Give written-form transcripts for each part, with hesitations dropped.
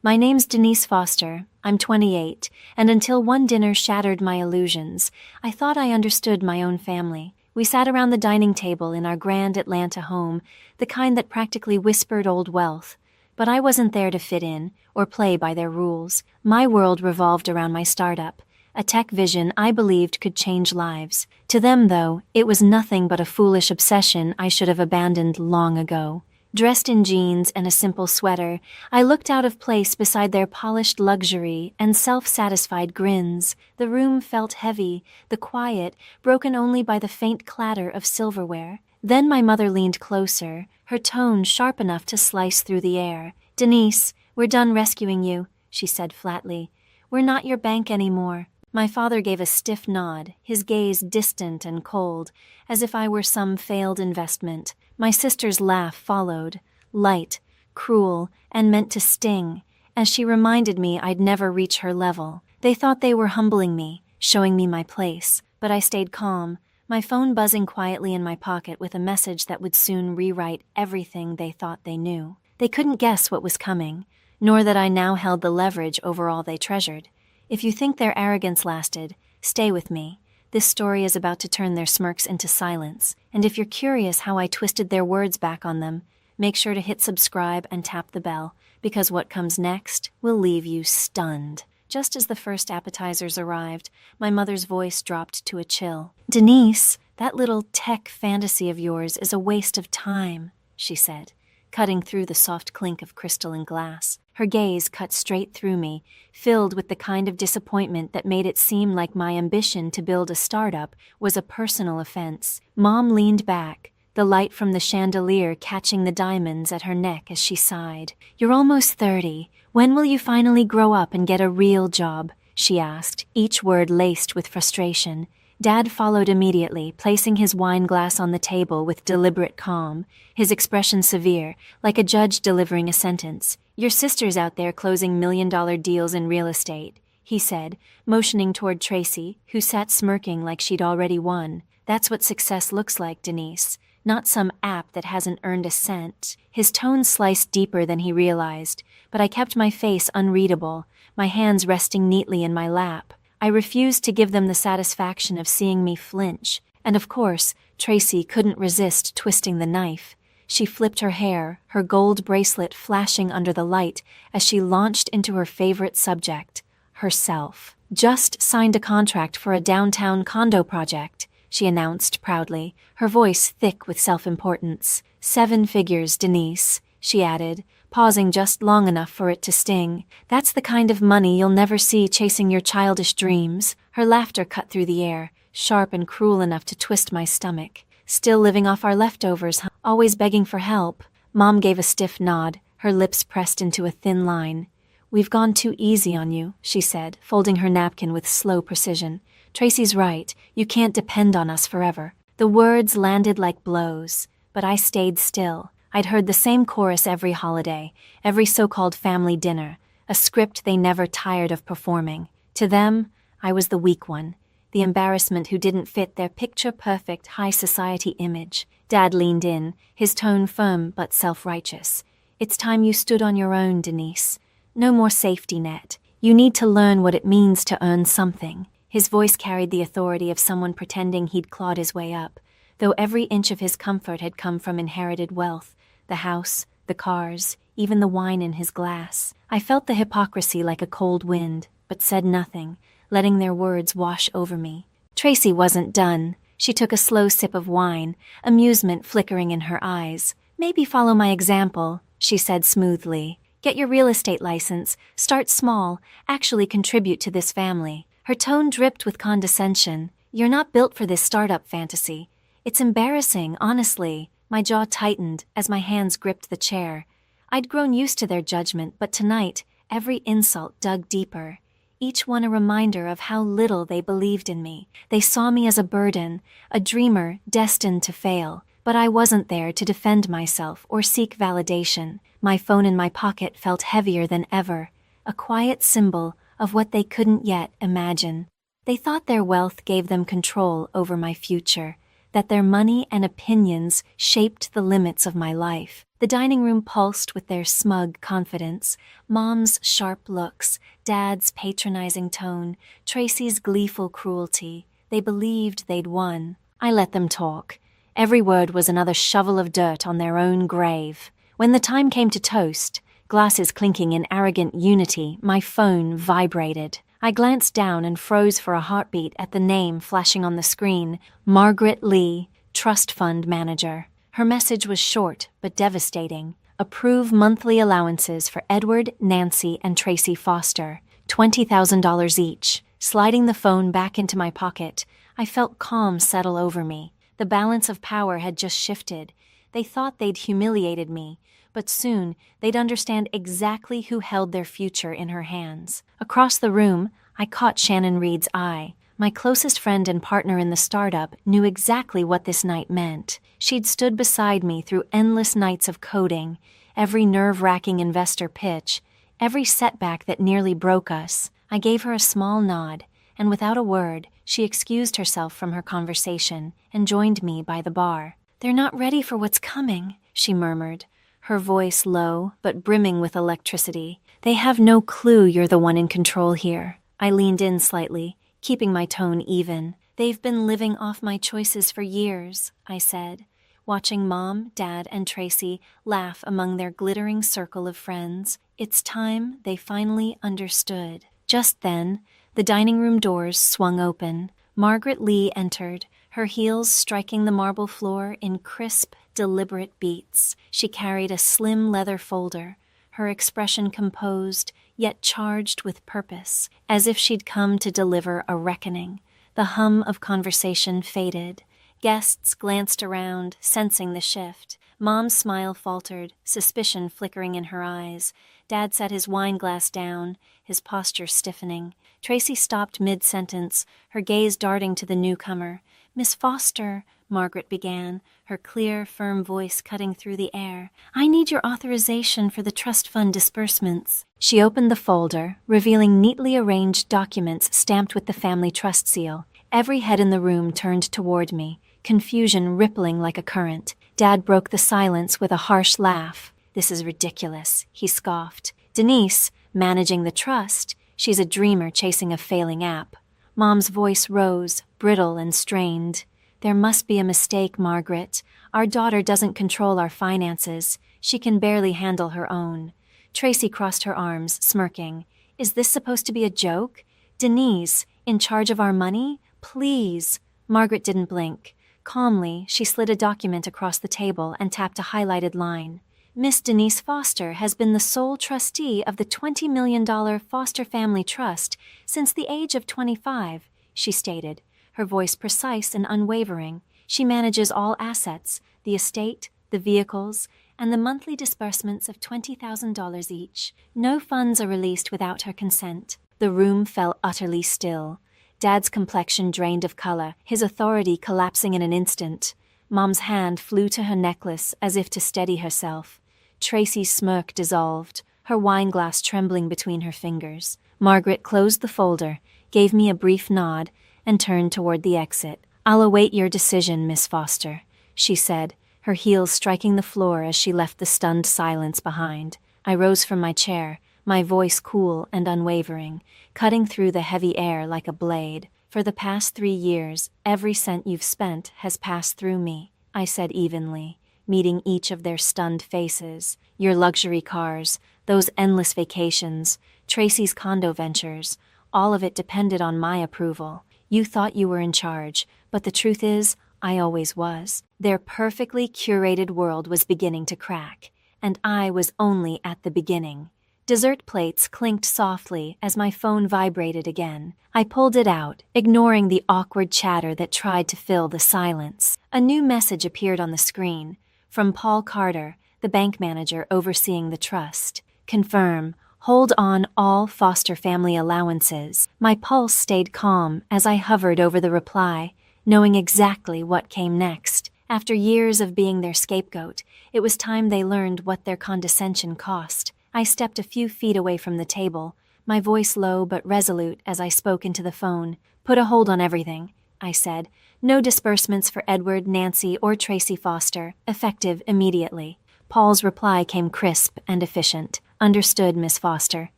My name's Denise Foster, I'm 28, and until one dinner shattered my illusions, I thought I understood my own family. We sat around the dining table in our grand Atlanta home, the kind that practically whispered old wealth. But I wasn't there to fit in, or play by their rules. My world revolved around my startup, a tech vision I believed could change lives. To them, though, it was nothing but a foolish obsession I should have abandoned long ago. Dressed in jeans and a simple sweater, I looked out of place beside their polished luxury and self-satisfied grins. The room felt heavy, the quiet, broken only by the faint clatter of silverware. Then my mother leaned closer, her tone sharp enough to slice through the air. "Denise, we're done rescuing you," she said flatly. "We're not your bank anymore." My father gave a stiff nod, his gaze distant and cold, as if I were some failed investment. My sister's laugh followed, light, cruel, and meant to sting, as she reminded me I'd never reach her level. They thought they were humbling me, showing me my place, but I stayed calm, my phone buzzing quietly in my pocket with a message that would soon rewrite everything they thought they knew. They couldn't guess what was coming, nor that I now held the leverage over all they treasured. If you think their arrogance lasted, stay with me. This story is about to turn their smirks into silence, and if you're curious how I twisted their words back on them, make sure to hit subscribe and tap the bell, because what comes next will leave you stunned. Just as the first appetizers arrived, my mother's voice dropped to a chill. "Denise, that little tech fantasy of yours is a waste of time," she said, cutting through the soft clink of crystal and glass. Her gaze cut straight through me, filled with the kind of disappointment that made it seem like my ambition to build a startup was a personal offense. Mom leaned back, the light from the chandelier catching the diamonds at her neck as she sighed. "You're almost 30. When will you finally grow up and get a real job?" she asked, each word laced with frustration. Dad followed immediately, placing his wine glass on the table with deliberate calm, his expression severe, like a judge delivering a sentence. "Your sister's out there closing million-dollar deals in real estate," he said, motioning toward Tracy, who sat smirking like she'd already won. "That's what success looks like, Denise, not some app that hasn't earned a cent." His tone sliced deeper than he realized, but I kept my face unreadable, my hands resting neatly in my lap. I refused to give them the satisfaction of seeing me flinch, and of course, Tracy couldn't resist twisting the knife. She flipped her hair, her gold bracelet flashing under the light as she launched into her favorite subject, herself. "Just signed a contract for a downtown condo project," she announced proudly, her voice thick with self-importance. "7 figures, Denise," she added, pausing just long enough for it to sting. "That's the kind of money you'll never see chasing your childish dreams." Her laughter cut through the air, sharp and cruel enough to twist my stomach. "Still living off our leftovers, huh? Always begging for help." Mom gave a stiff nod, her lips pressed into a thin line. "We've gone too easy on you," she said, folding her napkin with slow precision. "Tracy's right, you can't depend on us forever." The words landed like blows, but I stayed still. I'd heard the same chorus every holiday, every so-called family dinner, a script they never tired of performing. To them, I was the weak one, the embarrassment who didn't fit their picture-perfect high society image. Dad leaned in, his tone firm but self-righteous. "It's time you stood on your own, Denise. No more safety net. You need to learn what it means to earn something." His voice carried the authority of someone pretending he'd clawed his way up, though every inch of his comfort had come from inherited wealth. The house, the cars, even the wine in his glass. I felt the hypocrisy like a cold wind, but said nothing, letting their words wash over me. Tracy wasn't done. She took a slow sip of wine, amusement flickering in her eyes. "Maybe follow my example," she said smoothly. "Get your real estate license, start small, actually contribute to this family." Her tone dripped with condescension. "You're not built for this startup fantasy. It's embarrassing, honestly." My jaw tightened as my hands gripped the chair. I'd grown used to their judgment, but tonight, every insult dug deeper. Each one a reminder of how little they believed in me. They saw me as a burden, a dreamer destined to fail. But I wasn't there to defend myself or seek validation. My phone in my pocket felt heavier than ever, a quiet symbol of what they couldn't yet imagine. They thought their wealth gave them control over my future. that their money and opinions shaped the limits of my life. The dining room pulsed with their smug confidence, Mom's sharp looks, Dad's patronizing tone, Tracy's gleeful cruelty. They believed they'd won. I let them talk. Every word was another shovel of dirt on their own grave. When the time came to toast, glasses clinking in arrogant unity, my phone vibrated. I glanced down and froze for a heartbeat at the name flashing on the screen, Margaret Lee, Trust Fund Manager. Her message was short but devastating. Approve monthly allowances for Edward, Nancy, and Tracy Foster, $20,000 each. Sliding the phone back into my pocket, I felt calm settle over me. The balance of power had just shifted. They thought they'd humiliated me, but soon they'd understand exactly who held their future in her hands. Across the room, I caught Shannon Reed's eye. My closest friend and partner in the startup knew exactly what this night meant. She'd stood beside me through endless nights of coding, every nerve-wracking investor pitch, every setback that nearly broke us. I gave her a small nod, and without a word, she excused herself from her conversation and joined me by the bar. "They're not ready for what's coming," she murmured, her voice low but brimming with electricity. "They have no clue you're the one in control here." I leaned in slightly, keeping my tone even. "They've been living off my choices for years," I said, watching Mom, Dad, and Tracy laugh among their glittering circle of friends. It's time they finally understood. Just then, the dining room doors swung open. Margaret Lee entered, her heels striking the marble floor in crisp, deliberate beats. She carried a slim leather folder, her expression composed, yet charged with purpose, as if she'd come to deliver a reckoning. The hum of conversation faded. Guests glanced around, sensing the shift. Mom's smile faltered, suspicion flickering in her eyes. Dad set his wine glass down, his posture stiffening. Tracy stopped mid-sentence, her gaze darting to the newcomer. "Miss Foster," Margaret began, her clear, firm voice cutting through the air, "I need your authorization for the trust fund disbursements." She opened the folder, revealing neatly arranged documents stamped with the family trust seal. Every head in the room turned toward me, confusion rippling like a current. Dad broke the silence with a harsh laugh. "This is ridiculous," he scoffed. "Denise, managing the trust, she's a dreamer chasing a failing app." Mom's voice rose, brittle and strained. "There must be a mistake, Margaret. Our daughter doesn't control our finances. She can barely handle her own." Tracy crossed her arms, smirking. "Is this supposed to be a joke? Denise, in charge of our money? Please." Margaret didn't blink. Calmly, she slid a document across the table and tapped a highlighted line. "Miss Denise Foster has been the sole trustee of the $20 million Foster Family Trust since the age of 25, she stated, her voice precise and unwavering. "She manages all assets, the estate, the vehicles, and the monthly disbursements of $20,000 each. No funds are released without her consent." The room fell utterly still. Dad's complexion drained of color, his authority collapsing in an instant. Mom's hand flew to her necklace as if to steady herself. Tracy's smirk dissolved, her wineglass trembling between her fingers. Margaret closed the folder, gave me a brief nod, and turned toward the exit. "I'll await your decision, Miss Foster," she said, her heels striking the floor as she left the stunned silence behind. I rose from my chair, my voice cool and unwavering, cutting through the heavy air like a blade. "For the past 3 years, every cent you've spent has passed through me," I said evenly, meeting each of their stunned faces. "Your luxury cars, those endless vacations, Tracy's condo ventures, all of it depended on my approval. You thought you were in charge, but the truth is, I always was." Their perfectly curated world was beginning to crack, and I was only at the beginning. Dessert plates clinked softly as my phone vibrated again. I pulled it out, ignoring the awkward chatter that tried to fill the silence. A new message appeared on the screen, from Paul Carter, the bank manager overseeing the trust. "Confirm. Hold on all Foster family allowances." My pulse stayed calm as I hovered over the reply, knowing exactly what came next. After years of being their scapegoat, it was time they learned what their condescension cost. I stepped a few feet away from the table, my voice low but resolute as I spoke into the phone. "Put a hold on everything," I said. No disbursements for Edward, Nancy, or Tracy Foster, effective immediately. Paul's reply came crisp and efficient. Understood, Miss Foster.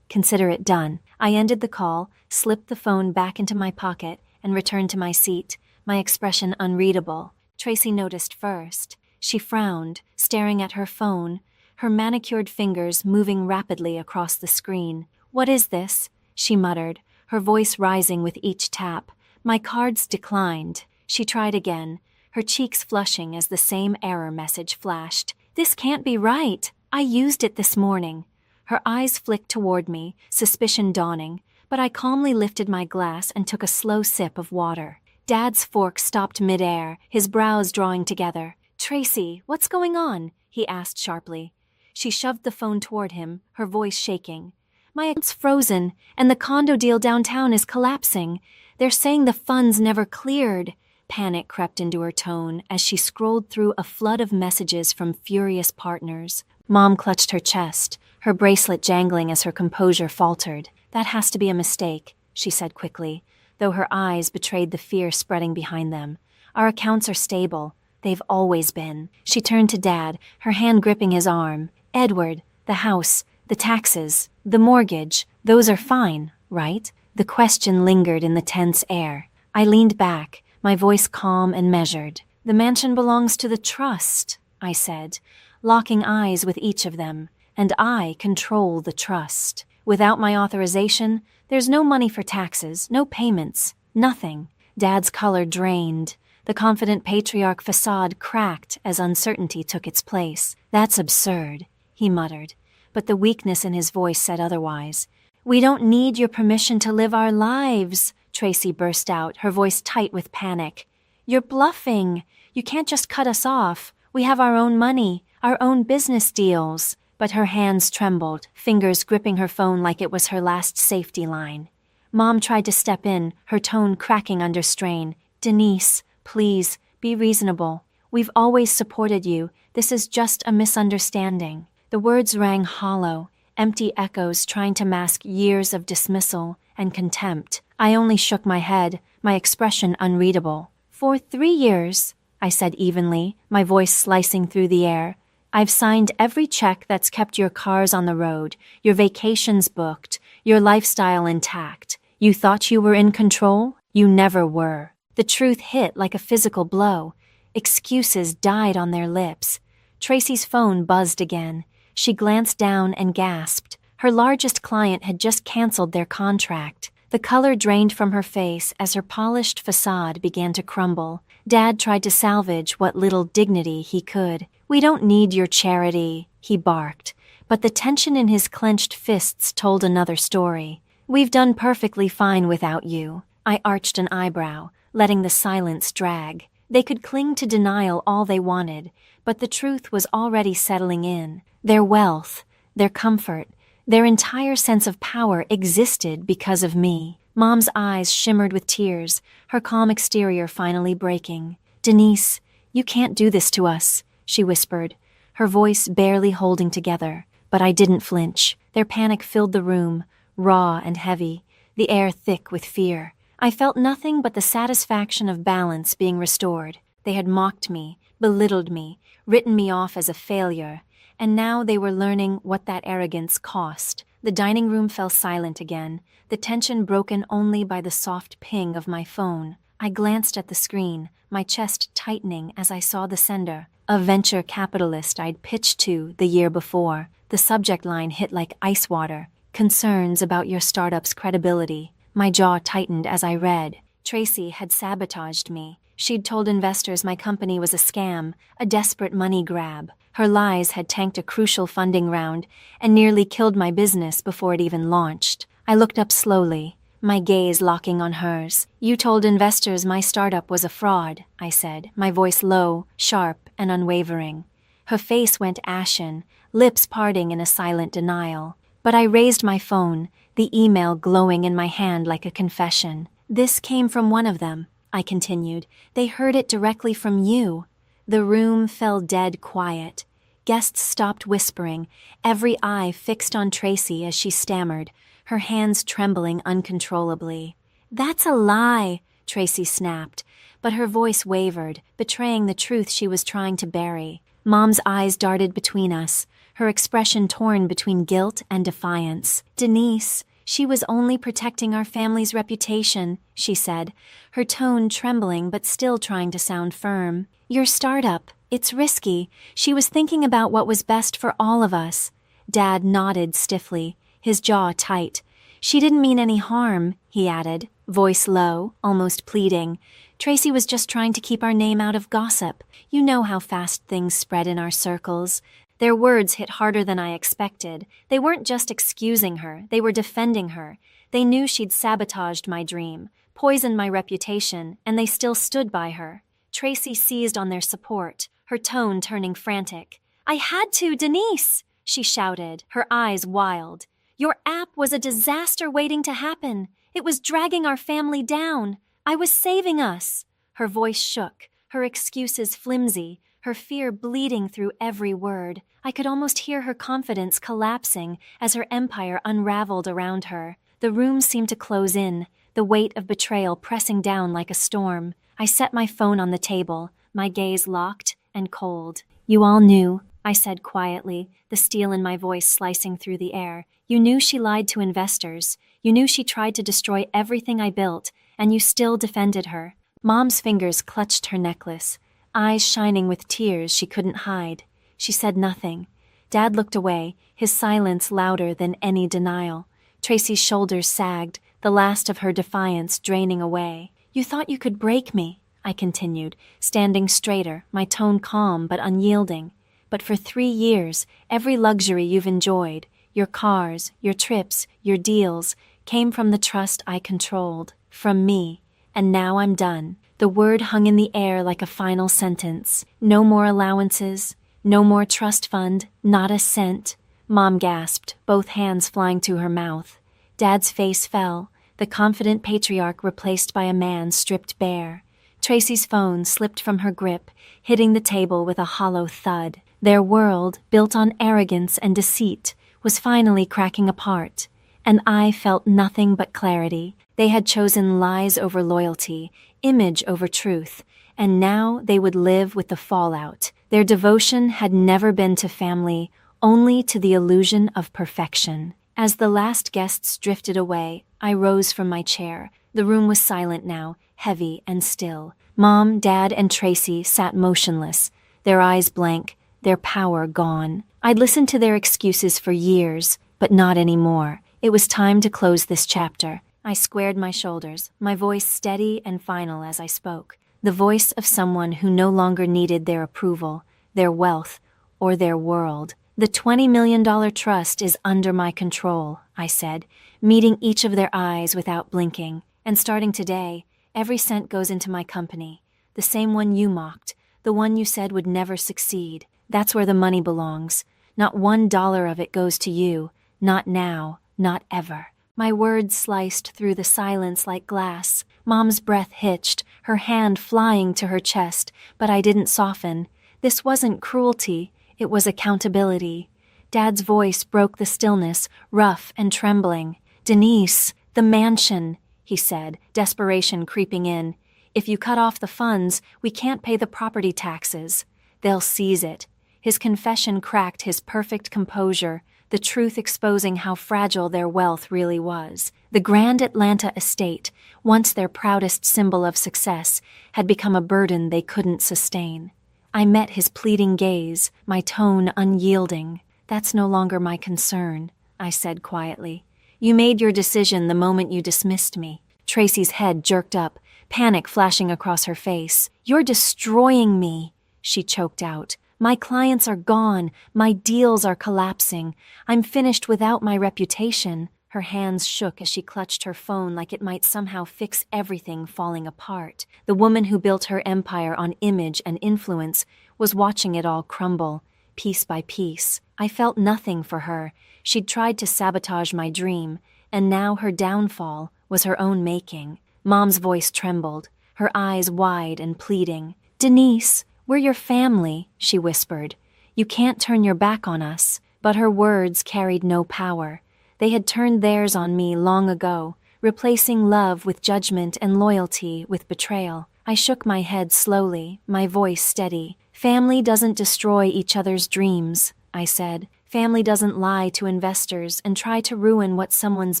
Consider it done. I ended the call, slipped the phone back into my pocket, and returned to my seat, my expression unreadable. Tracy noticed first. She frowned, staring at her phone, her manicured fingers moving rapidly across the screen. "What is this?" she muttered, her voice rising with each tap. My cards declined. She tried again, her cheeks flushing as the same error message flashed. "This can't be right. I used it this morning." Her eyes flicked toward me, suspicion dawning, but I calmly lifted my glass and took a slow sip of water. Dad's fork stopped midair, his brows drawing together. "Tracy, what's going on?" he asked sharply. She shoved the phone toward him, her voice shaking. "My account's frozen, and the condo deal downtown is collapsing. They're saying the funds never cleared." Panic crept into her tone as she scrolled through a flood of messages from furious partners. Mom clutched her chest, her bracelet jangling as her composure faltered. "That has to be a mistake," she said quickly, though her eyes betrayed the fear spreading behind them. "Our accounts are stable. They've always been." She turned to Dad, her hand gripping his arm. "Edward, the house, the taxes, the mortgage, those are fine, right?" The question lingered in the tense air. I leaned back, my voice calm and measured. "The mansion belongs to the trust," I said, locking eyes with each of them, "and I control the trust. Without my authorization, there's no money for taxes, no payments, nothing." Dad's color drained. The confident patriarch facade cracked as uncertainty took its place. "That's absurd," he muttered, but the weakness in his voice said otherwise. "We don't need your permission to live our lives," Tracy burst out, her voice tight with panic. "You're bluffing. You can't just cut us off. We have our own money, our own business deals." But her hands trembled, fingers gripping her phone like it was her last safety line. Mom tried to step in, her tone cracking under strain. "Denise, please, be reasonable. We've always supported you. This is just a misunderstanding." The words rang hollow, empty echoes trying to mask years of dismissal and contempt. I only shook my head, my expression unreadable. "For 3 years," I said evenly, my voice slicing through the air, "I've signed every check that's kept your cars on the road, your vacations booked, your lifestyle intact. You thought you were in control? You never were." The truth hit like a physical blow. Excuses died on their lips. Tracy's phone buzzed again. She glanced down and gasped. Her largest client had just canceled their contract. The color drained from her face as her polished facade began to crumble. Dad tried to salvage what little dignity he could. "We don't need your charity," he barked, but the tension in his clenched fists told another story. "We've done perfectly fine without you." I arched an eyebrow, letting the silence drag. They could cling to denial all they wanted, but the truth was already settling in. Their wealth, their comfort, their entire sense of power existed because of me. Mom's eyes shimmered with tears, her calm exterior finally breaking. "Denise, you can't do this to us," she whispered, her voice barely holding together. But I didn't flinch. Their panic filled the room, raw and heavy, the air thick with fear. I felt nothing but the satisfaction of balance being restored. They had mocked me, belittled me, written me off as a failure, and now they were learning what that arrogance cost. The dining room fell silent again, the tension broken only by the soft ping of my phone. I glanced at the screen, my chest tightening as I saw the sender, a venture capitalist I'd pitched to the year before. The subject line hit like ice water. "Concerns about your startup's credibility." My jaw tightened as I read. Tracy had sabotaged me. She'd told investors my company was a scam, a desperate money grab. Her lies had tanked a crucial funding round and nearly killed my business before it even launched. I looked up slowly, my gaze locking on hers. "You told investors my startup was a fraud," I said, my voice low, sharp, and unwavering. Her face went ashen, lips parting in a silent denial. But I raised my phone, the email glowing in my hand like a confession. "This came from one of them," I continued. "They heard it directly from you." The room fell dead quiet. Guests stopped whispering, every eye fixed on Tracy as she stammered, her hands trembling uncontrollably. "That's a lie," Tracy snapped, but her voice wavered, betraying the truth she was trying to bury. Mom's eyes darted between us, her expression torn between guilt and defiance. "Denise, she was only protecting our family's reputation," she said, her tone trembling but still trying to sound firm. "Your startup, it's risky. She was thinking about what was best for all of us." Dad nodded stiffly, his jaw tight. "She didn't mean any harm," he added, voice low, almost pleading. "Tracy was just trying to keep our name out of gossip. You know how fast things spread in our circles." Their words hit harder than I expected. They weren't just excusing her, they were defending her. They knew she'd sabotaged my dream, poisoned my reputation, and they still stood by her. Tracy seized on their support, her tone turning frantic. "I had to, Denise!" she shouted, her eyes wild. "Your app was a disaster waiting to happen. It was dragging our family down. I was saving us." Her voice shook, her excuses flimsy, her fear bleeding through every word. I could almost hear her confidence collapsing as her empire unraveled around her. The room seemed to close in, the weight of betrayal pressing down like a storm. I set my phone on the table, my gaze locked and cold. "You all knew," I said quietly, the steel in my voice slicing through the air. "You knew she lied to investors. You knew she tried to destroy everything I built, and you still defended her." Mom's fingers clutched her necklace, eyes shining with tears she couldn't hide. She said nothing. Dad looked away, his silence louder than any denial. Tracy's shoulders sagged, the last of her defiance draining away. "You thought you could break me," I continued, standing straighter, my tone calm but unyielding. "But for 3 years, every luxury you've enjoyed, your cars, your trips, your deals, came from the trust I controlled, from me. And now I'm done." The word hung in the air like a final sentence. No more allowances, no more trust fund, not a cent. Mom gasped, both hands flying to her mouth. Dad's face fell, the confident patriarch replaced by a man stripped bare. Tracy's phone slipped from her grip, hitting the table with a hollow thud. Their world, built on arrogance and deceit, was finally cracking apart, and I felt nothing but clarity. They had chosen lies over loyalty, image over truth, and now they would live with the fallout. Their devotion had never been to family, only to the illusion of perfection. As the last guests drifted away, I rose from my chair. The room was silent now, heavy and still. Mom, Dad, and Tracy sat motionless, their eyes blank, their power gone. I'd listened to their excuses for years, but not anymore. It was time to close this chapter. I squared my shoulders, my voice steady and final as I spoke. The voice of someone who no longer needed their approval, their wealth, or their world. "The $20 million trust is under my control," I said, meeting each of their eyes without blinking. "And starting today, every cent goes into my company. The same one you mocked, the one you said would never succeed. That's where the money belongs. Not $1 of it goes to you. Not now, not ever." My words sliced through the silence like glass. Mom's breath hitched, her hand flying to her chest, but I didn't soften. This wasn't cruelty, it was accountability. Dad's voice broke the stillness, rough and trembling. "Denise, the mansion," he said, desperation creeping in. "If you cut off the funds, we can't pay the property taxes. They'll seize it." His confession cracked his perfect composure, the truth exposing how fragile their wealth really was. The grand Atlanta estate, once their proudest symbol of success, had become a burden they couldn't sustain. I met his pleading gaze, my tone unyielding. "That's no longer my concern," I said quietly. "You made your decision the moment you dismissed me." Tracy's head jerked up, panic flashing across her face. "You're destroying me," she choked out. "My clients are gone. My deals are collapsing. I'm finished without my reputation." Her hands shook as she clutched her phone like it might somehow fix everything falling apart. The woman who built her empire on image and influence was watching it all crumble, piece by piece. I felt nothing for her. She'd tried to sabotage my dream, and now her downfall was her own making. Mom's voice trembled, her eyes wide and pleading. "Denise, we're your family," she whispered. "You can't turn your back on us." But her words carried no power. They had turned theirs on me long ago, replacing love with judgment and loyalty with betrayal. I shook my head slowly, my voice steady. Family doesn't destroy each other's dreams, I said. Family doesn't lie to investors and try to ruin what someone's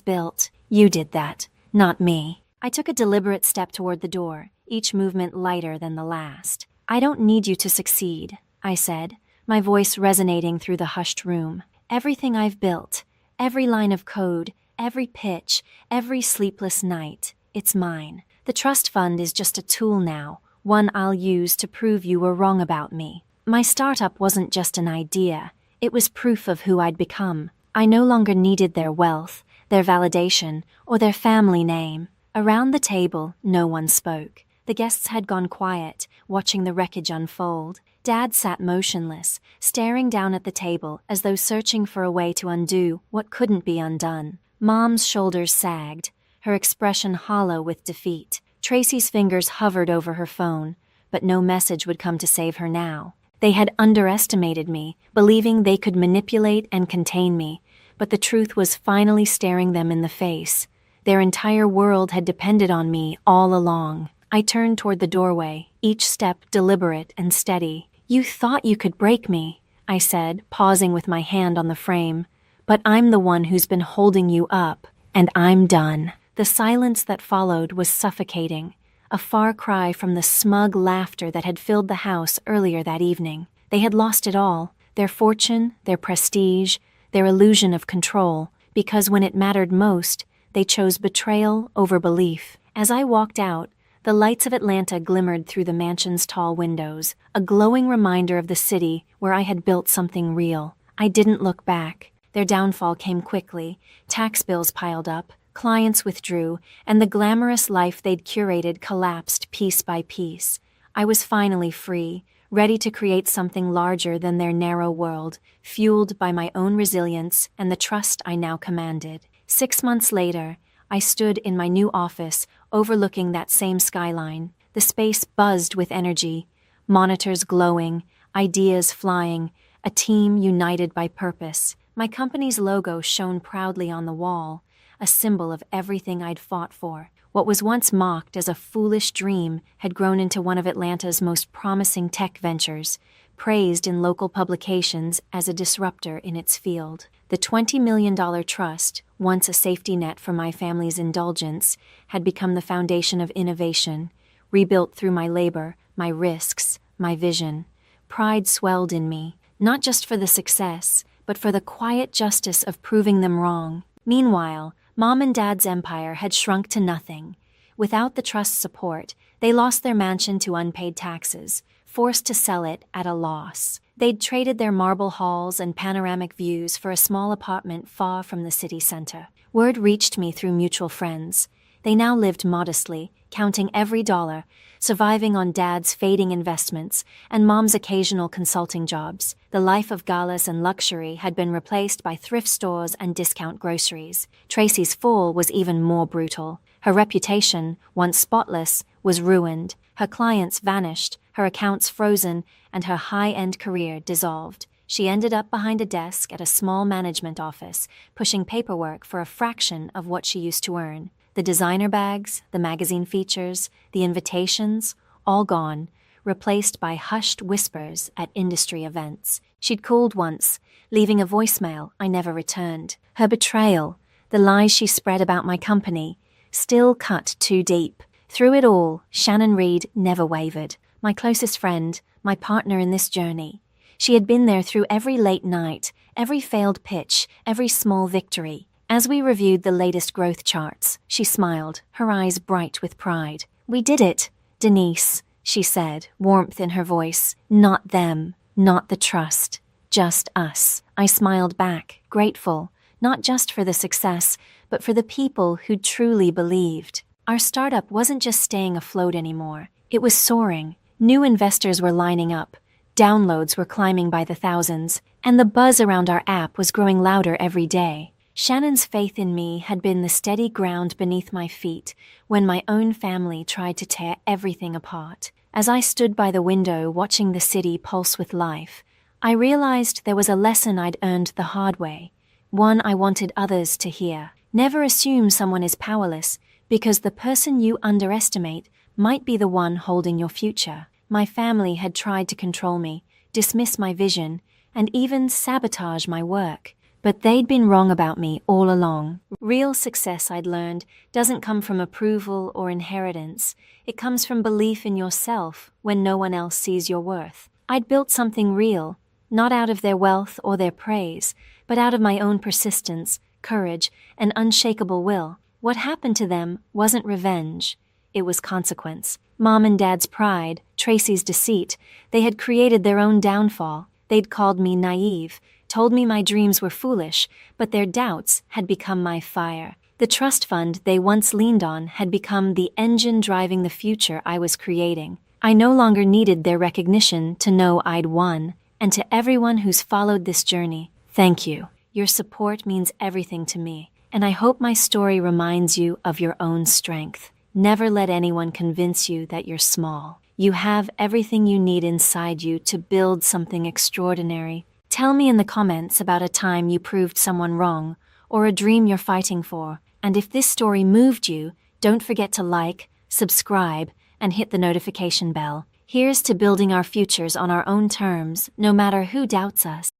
built. You did that, not me. I took a deliberate step toward the door, each movement lighter than the last. I don't need you to succeed, I said, my voice resonating through the hushed room. Everything I've built, every line of code, every pitch, every sleepless night, it's mine. The trust fund is just a tool now, one I'll use to prove you were wrong about me. My startup wasn't just an idea, it was proof of who I'd become. I no longer needed their wealth, their validation, or their family name. Around the table, no one spoke. The guests had gone quiet, watching the wreckage unfold. Dad sat motionless, staring down at the table as though searching for a way to undo what couldn't be undone. Mom's shoulders sagged, her expression hollow with defeat. Tracy's fingers hovered over her phone, but no message would come to save her now. They had underestimated me, believing they could manipulate and contain me, but the truth was finally staring them in the face. Their entire world had depended on me all along. I turned toward the doorway, each step deliberate and steady. You thought you could break me, I said, pausing with my hand on the frame. But I'm the one who's been holding you up, and I'm done. The silence that followed was suffocating, a far cry from the smug laughter that had filled the house earlier that evening. They had lost it all, their fortune, their prestige, their illusion of control, because when it mattered most, they chose betrayal over belief. As I walked out, the lights of Atlanta glimmered through the mansion's tall windows, a glowing reminder of the city where I had built something real. I didn't look back. Their downfall came quickly. Tax bills piled up, clients withdrew, and the glamorous life they'd curated collapsed piece by piece. I was finally free, ready to create something larger than their narrow world, fueled by my own resilience and the trust I now commanded. 6 months later, I stood in my new office, overlooking that same skyline. The space buzzed with energy, monitors glowing, ideas flying, a team united by purpose. My company's logo shone proudly on the wall, a symbol of everything I'd fought for. What was once mocked as a foolish dream had grown into one of Atlanta's most promising tech ventures, praised in local publications as a disruptor in its field. The $20 million trust, once a safety net for my family's indulgence, had become the foundation of innovation, rebuilt through my labor, my risks, my vision. Pride swelled in me, not just for the success, but for the quiet justice of proving them wrong. Meanwhile, Mom and Dad's empire had shrunk to nothing. Without the trust's support, they lost their mansion to unpaid taxes, forced to sell it at a loss. They'd traded their marble halls and panoramic views for a small apartment far from the city center. Word reached me through mutual friends. They now lived modestly, counting every dollar, surviving on Dad's fading investments and Mom's occasional consulting jobs. The life of galas and luxury had been replaced by thrift stores and discount groceries. Tracy's fall was even more brutal. Her reputation, once spotless, was ruined. Her clients vanished, her accounts frozen, and her high-end career dissolved. She ended up behind a desk at a small management office, pushing paperwork for a fraction of what she used to earn. The designer bags, the magazine features, the invitations, all gone, replaced by hushed whispers at industry events. She'd called once, leaving a voicemail I never returned. Her betrayal, the lies she spread about my company, still cut too deep. Through it all, Shannon Reed never wavered. My closest friend, my partner in this journey. She had been there through every late night, every failed pitch, every small victory. As we reviewed the latest growth charts, she smiled, her eyes bright with pride. "We did it, Denise," she said, warmth in her voice. "Not them, not the trust, just us." I smiled back, grateful, not just for the success, but for the people who truly believed. Our startup wasn't just staying afloat anymore. It was soaring. New investors were lining up. Downloads were climbing by the thousands, and the buzz around our app was growing louder every day. Shannon's faith in me had been the steady ground beneath my feet when my own family tried to tear everything apart. As I stood by the window watching the city pulse with life, I realized there was a lesson I'd earned the hard way, one I wanted others to hear. Never assume someone is powerless, because the person you underestimate might be the one holding your future. My family had tried to control me, dismiss my vision, and even sabotage my work. But they'd been wrong about me all along. Real success, I'd learned, doesn't come from approval or inheritance. It comes from belief in yourself when no one else sees your worth. I'd built something real, not out of their wealth or their praise, but out of my own persistence, courage, and unshakable will. What happened to them wasn't revenge. It was consequence. Mom and Dad's pride, Tracy's deceit, they had created their own downfall. They'd called me naive, told me my dreams were foolish, but their doubts had become my fire. The trust fund they once leaned on had become the engine driving the future I was creating. I no longer needed their recognition to know I'd won. And to everyone who's followed this journey, thank you. Your support means everything to me, and I hope my story reminds you of your own strength. Never let anyone convince you that you're small. You have everything you need inside you to build something extraordinary. Tell me in the comments about a time you proved someone wrong, or a dream you're fighting for. And if this story moved you, don't forget to like, subscribe, and hit the notification bell. Here's to building our futures on our own terms, no matter who doubts us.